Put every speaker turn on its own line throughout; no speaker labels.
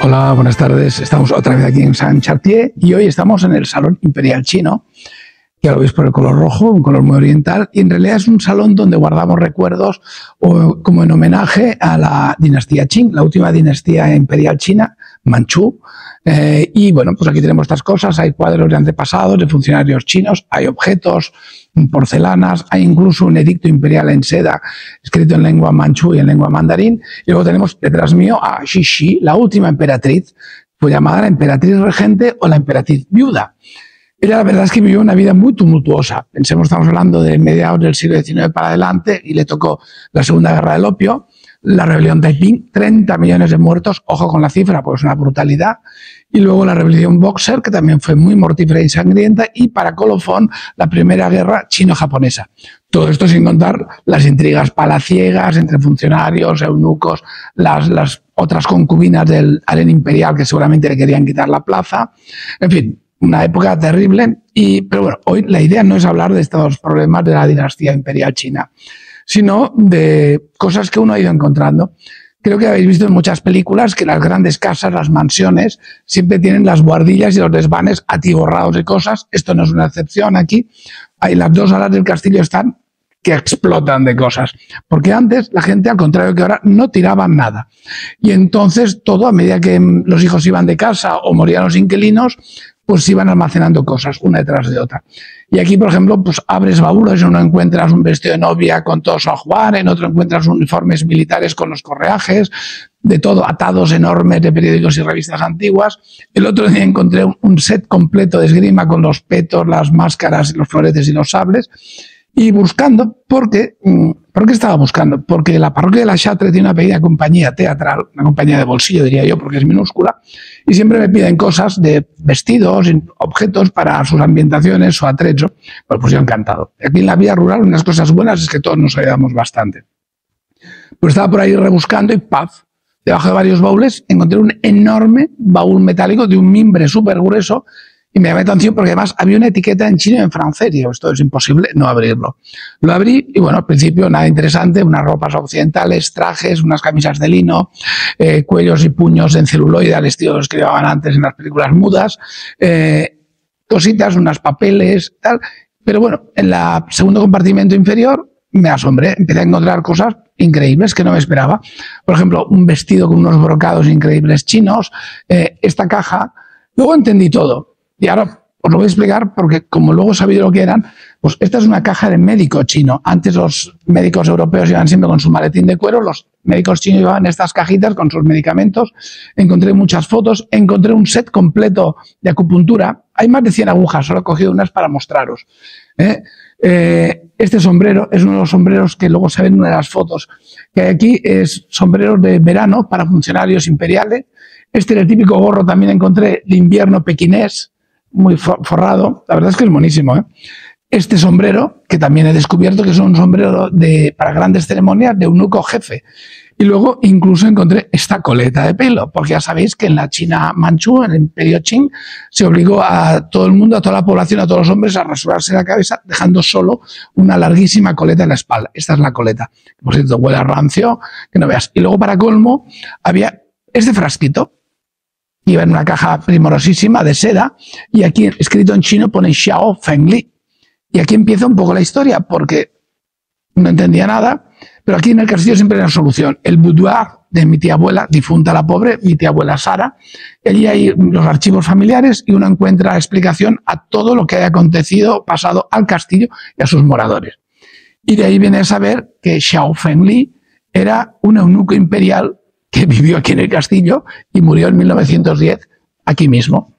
Hola, buenas tardes. Estamos otra vez aquí en Saint-Chartier y hoy estamos en el Salón Imperial Chino, que lo veis por el color rojo, un color muy oriental, y en realidad es un salón donde guardamos recuerdos como en homenaje a la dinastía Qing, la última dinastía imperial china, Manchú. Y bueno, pues aquí tenemos estas cosas, hay cuadros de antepasados, de funcionarios chinos, hay objetos, porcelanas, hay incluso un edicto imperial en seda escrito en lengua manchú y en lengua mandarín. Y luego tenemos detrás mío a Cixi, la última emperatriz, fue llamada la emperatriz regente o la emperatriz viuda. Ella la verdad es que vivió una vida muy tumultuosa. Pensemos, estamos hablando de mediados del siglo XIX para adelante y le tocó la Segunda Guerra del Opio, la rebelión Taiping, 30 millones de muertos, ojo con la cifra, pues es una brutalidad, y luego la rebelión Boxer, que también fue muy mortífera y sangrienta, y para colofón, la primera guerra chino-japonesa. Todo esto sin contar las intrigas palaciegas entre funcionarios, eunucos, las otras concubinas del harén imperial que seguramente le querían quitar la plaza, en fin, una época terrible. Pero bueno, hoy la idea no es hablar de estos problemas de la dinastía imperial china, sino de cosas que uno ha ido encontrando. Creo que habéis visto en muchas películas que las grandes casas, las mansiones, siempre tienen las buhardillas y los desvanes atiborrados de cosas. Esto no es una excepción aquí. Ahí las dos alas del castillo están que explotan de cosas. Porque antes la gente, al contrario que ahora, no tiraban nada. Y entonces todo, a medida que los hijos iban de casa o morían los inquilinos, pues iban almacenando cosas una detrás de otra. Y aquí, por ejemplo, pues abres baúles, en uno encuentras un vestido de novia con todo su ajuar, en otro encuentras uniformes militares con los correajes, de todo, atados enormes de periódicos y revistas antiguas. El otro día encontré un set completo de esgrima con los petos, las máscaras, los floretes y los sables. Y buscando, ¿por qué estaba buscando? Porque la parroquia de la Chatre tiene una pequeña compañía teatral, una compañía de bolsillo, diría yo, porque es minúscula, y siempre me piden cosas de vestidos, objetos para sus ambientaciones, su atrecho. Pues yo encantado. Aquí en la vida rural, unas cosas buenas es que todos nos ayudamos bastante. Pues estaba por ahí rebuscando y ¡paf! Debajo de varios baúles encontré un enorme baúl metálico de un mimbre súper grueso. Y me llamó la atención porque además había una etiqueta en chino y en francés. Y esto es imposible no abrirlo. Lo abrí y bueno, al principio nada interesante, unas ropas occidentales, trajes, unas camisas de lino, cuellos y puños en celuloide al estilo de los que llevaban antes en las películas mudas, cositas, unos papeles, tal. Pero bueno, en el segundo compartimento inferior me asombré, empecé a encontrar cosas increíbles que no me esperaba. Por ejemplo, un vestido con unos brocados increíbles chinos, esta caja. Luego entendí todo. Y ahora os lo voy a explicar porque como luego he sabido lo que eran, pues esta es una caja de médico chino. Antes los médicos europeos iban siempre con su maletín de cuero, los médicos chinos llevaban estas cajitas con sus medicamentos. Encontré muchas fotos, encontré un set completo de acupuntura. Hay más de 100 agujas, solo he cogido unas para mostraros. Este sombrero es uno de los sombreros que luego se ven en una de las fotos que hay aquí, es sombreros de verano para funcionarios imperiales. Este era el típico gorro, también encontré de invierno pequinés, muy forrado, la verdad es que es buenísimo, ¿eh? Este sombrero, que también he descubierto que es un sombrero para grandes ceremonias de eunuco jefe. Y luego incluso encontré esta coleta de pelo, porque ya sabéis que en la China Manchú, en el Imperio Qing, se obligó a todo el mundo, a toda la población, a todos los hombres a rasurarse la cabeza, dejando solo una larguísima coleta en la espalda. Esta es la coleta. Por cierto, huele a rancio, que no veas. Y luego, para colmo, había este frasquito. Iba en una caja primorosísima de seda y aquí escrito en chino pone Xiao Fengli. Y aquí empieza un poco la historia porque no entendía nada, pero aquí en el castillo siempre hay una solución. El boudoir de mi tía abuela, difunta la pobre, mi tía abuela Sara, y allí hay los archivos familiares y uno encuentra explicación a todo lo que haya acontecido, pasado al castillo y a sus moradores. Y de ahí viene a saber que Xiao Fengli era un eunuco imperial que vivió aquí en el castillo y murió en 1910 aquí mismo.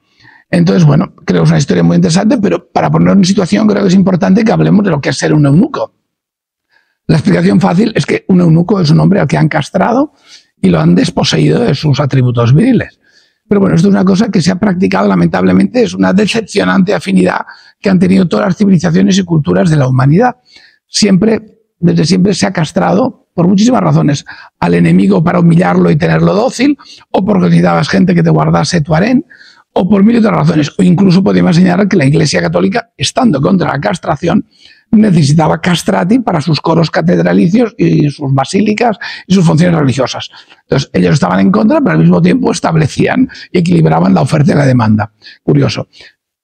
Entonces, bueno, creo que es una historia muy interesante, pero para ponernos en situación creo que es importante que hablemos de lo que es ser un eunuco. La explicación fácil es que un eunuco es un hombre al que han castrado y lo han desposeído de sus atributos viriles. Pero bueno, esto es una cosa que se ha practicado lamentablemente, es una decepcionante afinidad que han tenido todas las civilizaciones y culturas de la humanidad. Desde siempre se ha castrado por muchísimas razones al enemigo para humillarlo y tenerlo dócil, o porque necesitabas gente que te guardase tu harén, o por mil y otras razones. O incluso podemos señalar que la Iglesia Católica, estando contra la castración, necesitaba castrati para sus coros catedralicios y sus basílicas y sus funciones religiosas. Entonces, ellos estaban en contra, pero al mismo tiempo establecían y equilibraban la oferta y la demanda. Curioso.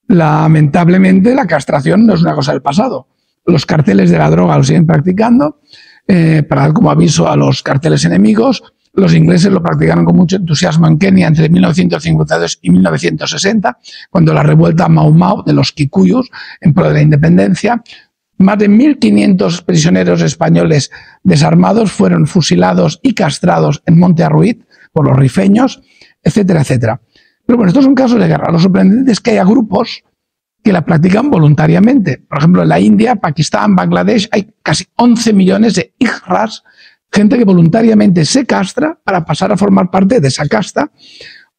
Lamentablemente, la castración no es una cosa del pasado. Los carteles de la droga lo siguen practicando para dar como aviso a los carteles enemigos. Los ingleses lo practicaron con mucho entusiasmo en Kenia entre 1952 y 1960, cuando la revuelta Mau Mau de los Kikuyus en pro de la independencia. Más de 1.500 prisioneros españoles desarmados fueron fusilados y castrados en Monte Arruit por los rifeños, etcétera, etcétera. Pero bueno, estos son casos de guerra. Lo sorprendente es que haya grupos que la practican voluntariamente. Por ejemplo, en la India, Pakistán, Bangladesh, hay casi 11 millones de hijras, gente que voluntariamente se castra para pasar a formar parte de esa casta.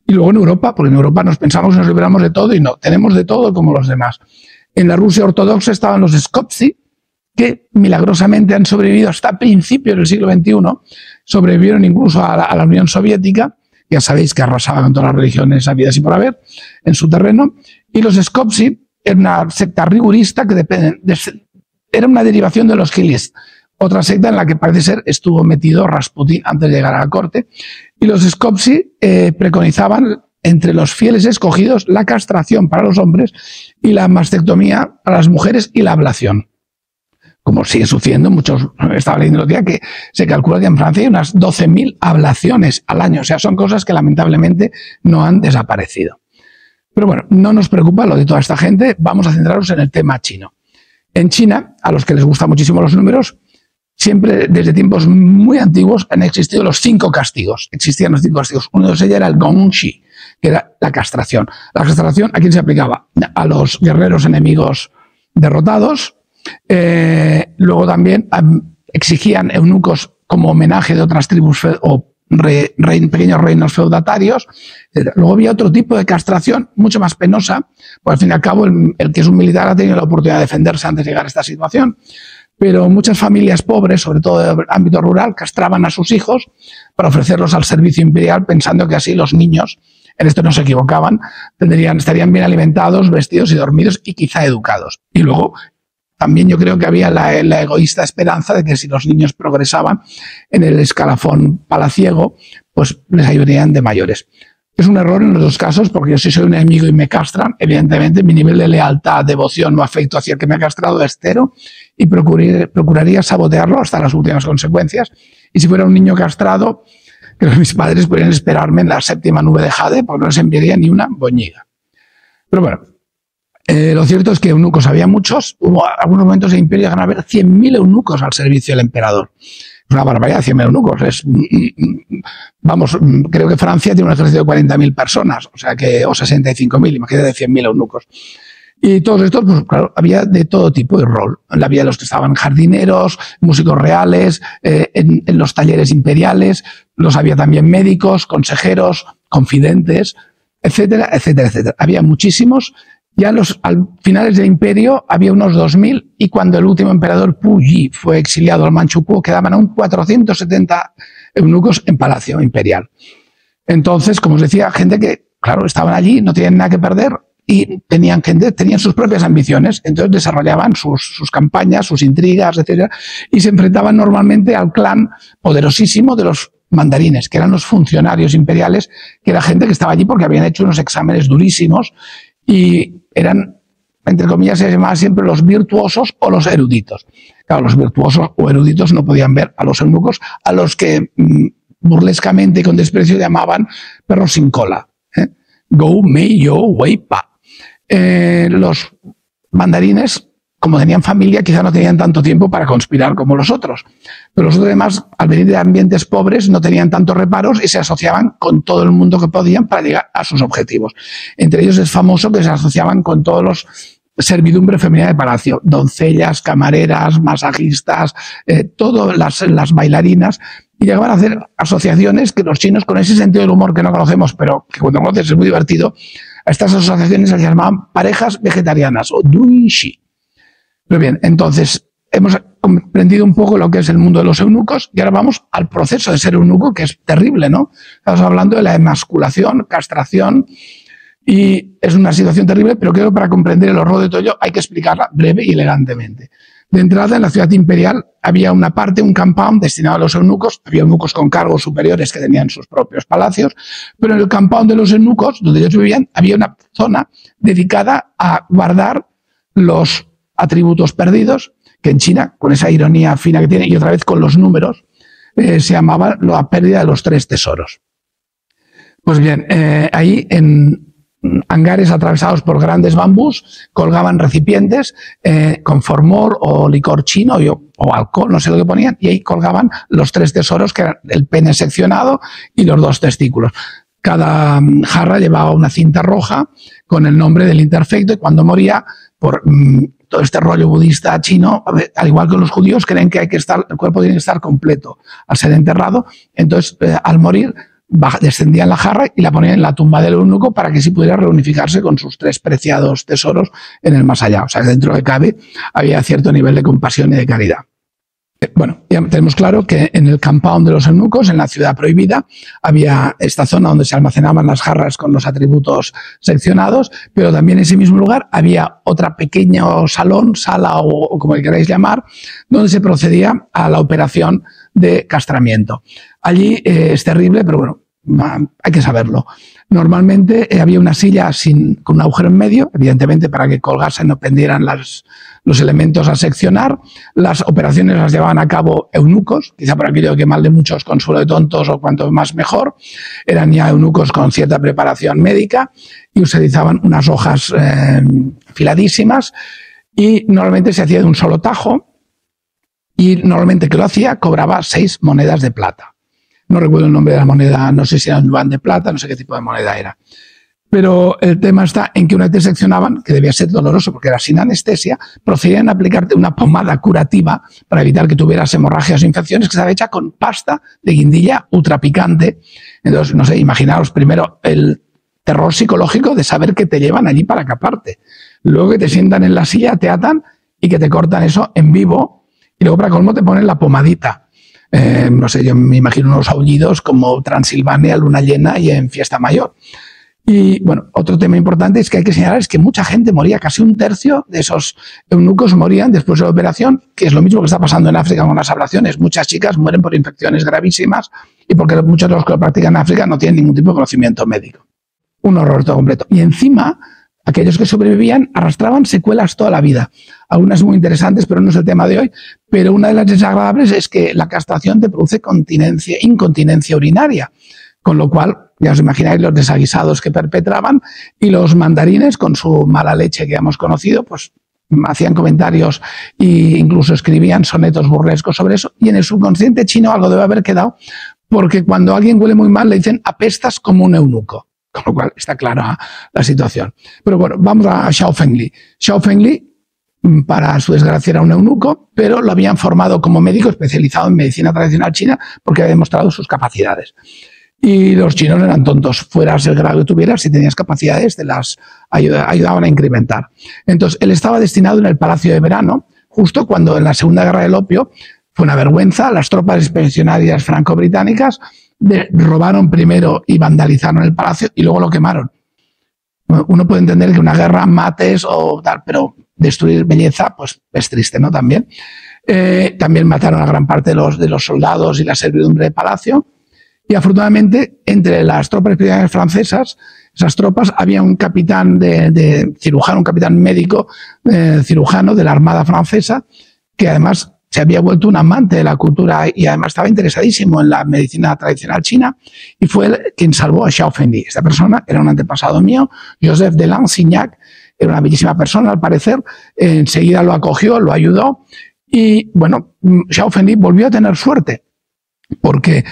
Y luego en Europa, porque en Europa nos pensamos que nos liberamos de todo y no, tenemos de todo como los demás. En la Rusia ortodoxa estaban los Skopsi, que milagrosamente han sobrevivido hasta principios del siglo XXI, sobrevivieron incluso a la Unión Soviética, ya sabéis que arrasaba con todas las religiones habidas y por haber en su terreno, y los Skopsi era una secta rigurista que era una derivación de los Gilis, otra secta en la que parece ser estuvo metido Rasputin antes de llegar a la corte, y los Skopsi preconizaban entre los fieles escogidos la castración para los hombres y la mastectomía para las mujeres y la ablación. Como sigue sucediendo, muchos, estaba leyendo el otro día que se calcula que en Francia hay unas 12.000 ablaciones al año. O sea, son cosas que lamentablemente no han desaparecido. Pero bueno, no nos preocupa lo de toda esta gente, vamos a centrarnos en el tema chino. En China, a los que les gustan muchísimo los números, siempre desde tiempos muy antiguos han existido los 5 castigos. Existían los 5 castigos. Uno de ellos era el gongxi, que era la castración. La castración, ¿a quién se aplicaba? A los guerreros enemigos derrotados. Luego también exigían eunucos como homenaje de otras tribus o pequeños reinos feudatarios. Luego había otro tipo de castración mucho más penosa, pues al fin y al cabo el que es un militar ha tenido la oportunidad de defenderse antes de llegar a esta situación. Pero muchas familias pobres, sobre todo del ámbito rural, castraban a sus hijos para ofrecerlos al servicio imperial, pensando que así los niños, en esto no se equivocaban, estarían bien alimentados, vestidos y dormidos y quizá educados. Y luego también yo creo que había la egoísta esperanza de que si los niños progresaban en el escalafón palaciego, pues les ayudarían de mayores. Es un error en los dos casos, porque yo si soy un enemigo y me castran, evidentemente mi nivel de lealtad, devoción o afecto hacia el que me ha castrado es cero y procuraría sabotearlo hasta las últimas consecuencias. Y si fuera un niño castrado, creo que mis padres podrían esperarme en la 7ª nube de Jade, porque no les enviaría ni una boñiga. Pero bueno, lo cierto es que eunucos había muchos. Hubo algunos momentos en el imperio llegaron a haber 100.000 eunucos al servicio del emperador. Es una barbaridad, 100.000 eunucos. Vamos, creo que Francia tiene un ejército de 40.000 personas, o 65.000, imagínate, de 100.000 eunucos. Y todos estos, pues claro, había de todo tipo de rol. Había los que estaban jardineros, músicos reales, en los talleres imperiales, los había también médicos, consejeros, confidentes, etcétera, etcétera, etcétera. Había muchísimos. Ya al finales del imperio había unos 2.000 y cuando el último emperador Puyi fue exiliado al Manchukuo quedaban aún 470 eunucos en palacio imperial. Entonces, como os decía, gente que, claro, estaban allí, no tenían nada que perder y tenían sus propias ambiciones, entonces desarrollaban sus campañas, sus intrigas, etcétera, y se enfrentaban normalmente al clan poderosísimo de los mandarines, que eran los funcionarios imperiales, que era gente que estaba allí porque habían hecho unos exámenes durísimos y eran, entre comillas, se llamaban siempre los virtuosos o los eruditos. Claro, los virtuosos o eruditos no podían ver a los eunucos, a los que burlescamente y con desprecio llamaban perros sin cola. Go, mei, yo, wei, pa. Los mandarines, como tenían familia, quizá no tenían tanto tiempo para conspirar como los otros. Pero los otros, además, al venir de ambientes pobres, no tenían tantos reparos y se asociaban con todo el mundo que podían para llegar a sus objetivos. Entre ellos es famoso que se asociaban con todos los servidumbre femenina de palacio, doncellas, camareras, masajistas, todas las bailarinas, y llegaban a hacer asociaciones que los chinos, con ese sentido del humor que no conocemos, pero que cuando conoces es muy divertido, a estas asociaciones se llamaban parejas vegetarianas o duishi. Pero bien, entonces hemos comprendido un poco lo que es el mundo de los eunucos y ahora vamos al proceso de ser eunuco, que es terrible, ¿no? Estamos hablando de la emasculación, castración, y es una situación terrible, pero creo que para comprender el horror de todo ello hay que explicarla breve y elegantemente. De entrada, en la ciudad imperial había una parte, un compound destinado a los eunucos. Había eunucos con cargos superiores que tenían sus propios palacios, pero en el compound de los eunucos, donde ellos vivían, había una zona dedicada a guardar los atributos perdidos, que en China, con esa ironía fina que tiene, y otra vez con los números, se llamaba la pérdida de los 3 tesoros. Pues bien, ahí en hangares atravesados por grandes bambús, colgaban recipientes con formol o licor chino o alcohol, no sé lo que ponían, y ahí colgaban los 3 tesoros, que eran el pene seccionado y los 2 testículos. Cada jarra llevaba una cinta roja con el nombre del imperfecto, y cuando moría, por todo este rollo budista chino, al igual que los judíos, creen que el cuerpo tiene que estar completo al ser enterrado. Entonces, al morir, descendían la jarra y la ponían en la tumba del eunuco para que sí pudiera reunificarse con sus 3 preciados tesoros en el más allá. O sea, dentro de cabe había cierto nivel de compasión y de caridad. Bueno, ya tenemos claro que en el compound de los eunucos, en la ciudad prohibida, había esta zona donde se almacenaban las jarras con los atributos seccionados, pero también en ese mismo lugar había otro pequeño salón, sala o como le queráis llamar, donde se procedía a la operación de castramiento. Allí es terrible, pero bueno, hay que saberlo. Normalmente había una silla con un agujero en medio, evidentemente para que colgasen o pendieran los elementos a seccionar. Las operaciones las llevaban a cabo eunucos, quizá por aquello que mal de muchos consuelo de tontos o cuanto más mejor. Eran ya eunucos con cierta preparación médica y utilizaban unas hojas afiladísimas, y normalmente se hacía de un solo tajo, y normalmente que lo hacía cobraba 6 monedas de plata. No recuerdo el nombre de la moneda, no sé si era un yuan de plata, no sé qué tipo de moneda era. Pero el tema está en que una vez te seccionaban, que debía ser doloroso porque era sin anestesia, procedían a aplicarte una pomada curativa para evitar que tuvieras hemorragias o infecciones, que estaba hecha con pasta de guindilla ultra picante. Entonces, no sé, imaginaos primero el terror psicológico de saber que te llevan allí para caparte. Luego que te sientan en la silla, te atan y que te cortan eso en vivo, y luego para colmo te ponen la pomadita. No sé, yo me imagino unos aullidos como Transilvania, Luna Llena y en Fiesta Mayor. Y bueno, otro tema importante es que hay que señalar es que mucha gente moría, casi 1/3 de esos eunucos morían después de la operación, que es lo mismo que está pasando en África con las ablaciones. Muchas chicas mueren por infecciones gravísimas y porque muchos de los que lo practican en África no tienen ningún tipo de conocimiento médico. Un horror todo completo. Y encima, aquellos que sobrevivían arrastraban secuelas toda la vida. Algunas muy interesantes, pero no es el tema de hoy. Pero una de las desagradables es que la castración te produce incontinencia urinaria. Con lo cual, ya os imagináis los desaguisados que perpetraban, y los mandarines, con su mala leche que hemos conocido, pues hacían comentarios e incluso escribían sonetos burlescos sobre eso. Y en el subconsciente chino algo debe haber quedado, porque cuando alguien huele muy mal le dicen apestas como un eunuco. Con lo cual está clara la situación. Pero bueno, vamos a Xiao Fengli. Xiao Fengli, para su desgracia, era un eunuco, pero lo habían formado como médico especializado en medicina tradicional china porque había demostrado sus capacidades. Y los chinos no eran tontos, fueras el grado que tuvieras, si tenías capacidades te las ayudaban a incrementar. Entonces, él estaba destinado en el Palacio de Verano, justo cuando en la Segunda Guerra del Opio fue una vergüenza. Las tropas expedicionarias franco-británicas robaron primero y vandalizaron el palacio y luego lo quemaron. Uno puede entender que una guerra mates o tal, pero destruir belleza, pues es triste, ¿no? También. También mataron a gran parte de los soldados y la servidumbre del palacio. Y afortunadamente, entre las tropas expedicionarias francesas, esas tropas, había un capitán de cirujano, un capitán médico cirujano de la Armada francesa, que además se había vuelto un amante de la cultura y además estaba interesadísimo en la medicina tradicional china, y fue él quien salvó a Xiao Fengli. Esta persona era un antepasado mío, Joseph de Lansignac, era una bellísima persona al parecer, enseguida lo acogió, lo ayudó, y bueno, Xiao Fengli volvió a tener suerte, porque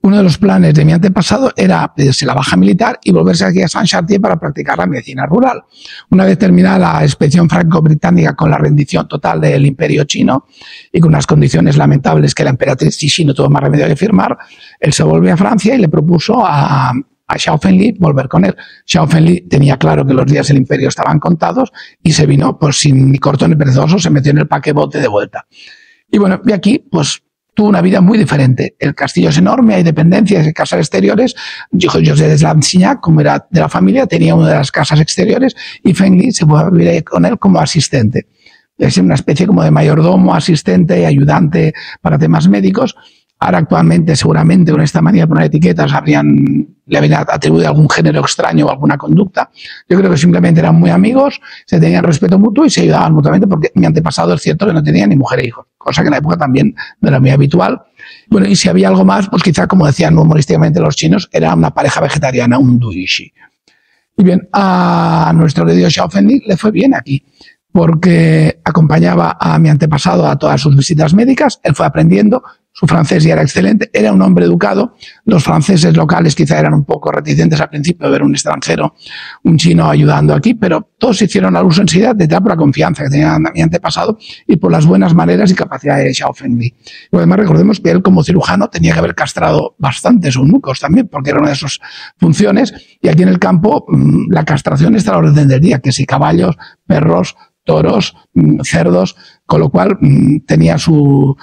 uno de los planes de mi antepasado era pedirse la baja militar y volverse aquí a Saint-Chartier para practicar la medicina rural. Una vez terminada la expedición franco-británica con la rendición total del imperio chino y con unas condiciones lamentables que la emperatriz Cixi no tuvo más remedio que firmar, él se volvió a Francia y le propuso a Xiao Fengli volver con él. Xiao Fengli tenía claro que los días del imperio estaban contados y se vino pues sin ni corto ni perezoso, se metió en el paquebote de vuelta. Y bueno, y aquí pues tuvo una vida muy diferente. El castillo es enorme, hay dependencias, hay casas exteriores. José de Lansignac, como era de la familia, tenía una de las casas exteriores y Fengli se fue a vivir con él como asistente. es una especie como de mayordomo, asistente y ayudante para temas médicos. Ahora actualmente, seguramente, con esta manía de poner etiquetas, le habrían atribuido algún género extraño o alguna conducta. Yo creo que simplemente eran muy amigos, se tenían respeto mutuo y se ayudaban mutuamente, porque mi antepasado es cierto que no tenía ni mujer e hijos, cosa que en la época también no era muy habitual. Bueno, y si había algo más, pues quizá, como decían humorísticamente los chinos, era una pareja vegetariana, un duishi. Y bien, a nuestro querido Xiao Fengli le fue bien aquí, porque acompañaba a mi antepasado a todas sus visitas médicas, él fue aprendiendo, su francés ya era excelente, era un hombre educado, los franceses locales quizá eran un poco reticentes al principio de ver un extranjero, un chino ayudando aquí, pero todos hicieron al uso enseguida detrás por la confianza que tenía mi antepasado y por las buenas maneras y capacidades de Xiao Fengli. Y además recordemos que él como cirujano tenía que haber castrado bastantes eunucos también, porque era una de sus funciones, y aquí en el campo la castración está a la orden del día, que si caballos, perros, toros, cerdos, con lo cual tenía su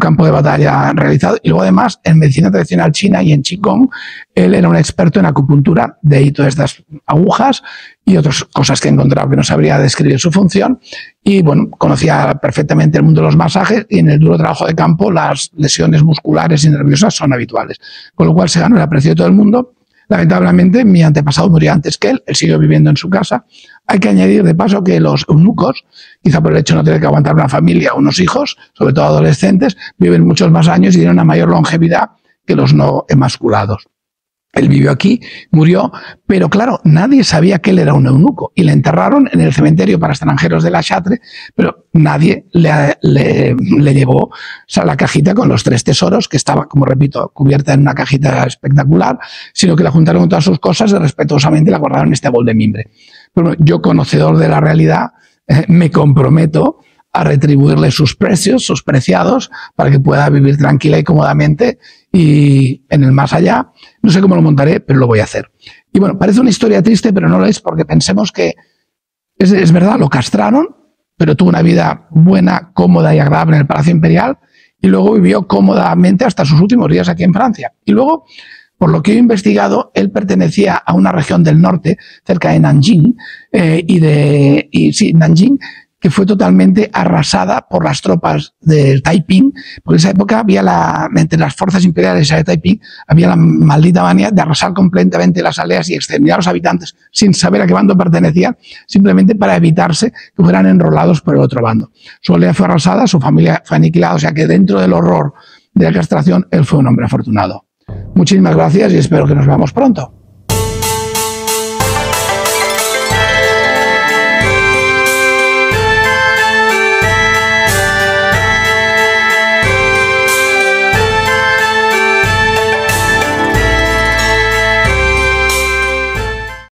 campo de batalla realizado. Y luego además en medicina tradicional china y en Qigong, él era un experto en acupuntura, de ahí todas estas agujas y otras cosas que he encontrado que no sabría describir su función. Y bueno, conocía perfectamente el mundo de los masajes y en el duro trabajo de campo las lesiones musculares y nerviosas son habituales. Con lo cual se ganó el aprecio de todo el mundo. Lamentablemente, mi antepasado murió antes que él siguió viviendo en su casa. Hay que añadir de paso que los eunucos, quizá por el hecho de no tener que aguantar una familia o unos hijos, sobre todo adolescentes, viven muchos más años y tienen una mayor longevidad que los no emasculados. Él vivió aquí, murió, pero claro, nadie sabía que él era un eunuco y le enterraron en el cementerio para extranjeros de La Chatre, pero nadie le llevó la cajita con los 3 tesoros, que estaba, como repito, cubierta en una cajita espectacular, sino que la juntaron con todas sus cosas y respetuosamente la guardaron en este bol de mimbre. Bueno, yo, conocedor de la realidad, me comprometo a retribuirle sus precios, sus preciados, para que pueda vivir tranquila y cómodamente y en el más allá. No sé cómo lo montaré, pero lo voy a hacer. Y bueno, parece una historia triste, pero no lo es, porque pensemos que es verdad, lo castraron, pero tuvo una vida buena, cómoda y agradable en el Palacio Imperial y luego vivió cómodamente hasta sus últimos días aquí en Francia. Y luego, por lo que he investigado, él pertenecía a una región del norte, cerca de Nanjing, Nanjing, que fue totalmente arrasada por las tropas del Taiping, porque en esa época había entre las fuerzas imperiales de Taiping, había la maldita manía de arrasar completamente las aldeas y exterminar a los habitantes sin saber a qué bando pertenecían, simplemente para evitarse que fueran enrolados por el otro bando. Su aldea fue arrasada, su familia fue aniquilada, o sea que dentro del horror de la castración, él fue un hombre afortunado. Muchísimas gracias y espero que nos veamos pronto.